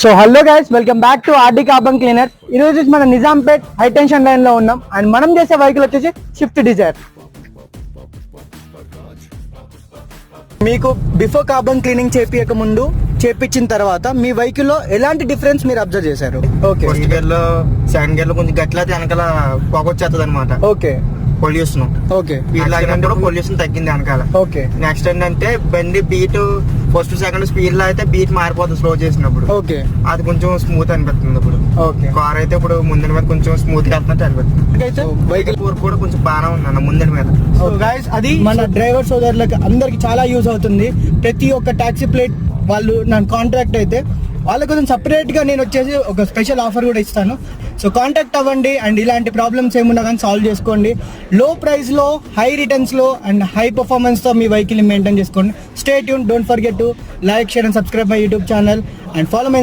So hello guys, welcome back to RD carbon cleaner. ఈ రోజు మన నిజాంపేట్ హై టెన్షన్ లైన్ లో ఉన్నాం అండ్ మనం చేసే వెహికల్ వచ్చేసి స్విఫ్ట్ డిజైర్. మీకు బిఫోర్ కార్బన్ క్లీనింగ్ చేపించక ముందు చేపించిన తర్వాత మీ వెహికల్ లో ఎలాంటి డిఫరెన్స్ మీరు అబ్జర్వ్ చేశారు? ఓకే, ఫస్ట్ గేర్ లో సెకండ్ గేర్ లో కొంచెం గట్లయితే వెనకాల పొగొచ్చేస్తుంది అనమాట. Okay, pollution. ఓకే, స్పీడ్ లాగినప్పుడు పొల్యూషన్ తగ్గింది వెనకాల. ఓకే. నెక్స్ట్ ఏంటంటే బండి బీట్ ఫస్ట్ సెకండ్ స్పీడ్ లో అయితే బీట్ మారిపోతుంది స్లో చేసినప్పుడు. ఓకే, అది కొంచెం స్మూత్ అనిపిస్తుంది. ఇప్పుడు ఓకే, కార్ అయితే ఇప్పుడు ముందు మీద కొంచెం స్మూత్ గా వెళ్తున్నట్టు అనిపిస్తుంది. వెహికల్ పూర్ కూడా కొంచెం బాగానే ఉంది అన్న ముందు మీద. సో గైస్, అది మన డ్రైవర్ సోదరులకు అందరికి చాలా యూజ్ అవుతుంది. ప్రతి ఒక్క టాక్సీ ప్లేట్ వాళ్ళు నా కాంట్రాక్ట్ అయితే వాళ్ళ కోసం సపరేట్ గా నేను వచ్చేసి ఒక స్పెషల్ ఆఫర్ కూడా ఇస్తాను. సో కాంటాక్ట్ అవ్వండి అండ్ ఇలాంటి ప్రాబ్లమ్స్ ఏమున్నా కానీ సాల్వ్ చేసుకోండి. లో ప్రైస్ లో, హై రిటర్న్స్ లో అండ్ హై పర్ఫార్మెన్స్ తో మీ వెహికల్ మెయింటైన్ చేసుకోండి. Stay tune, don't forget to like, share and subscribe my YouTube channel and follow my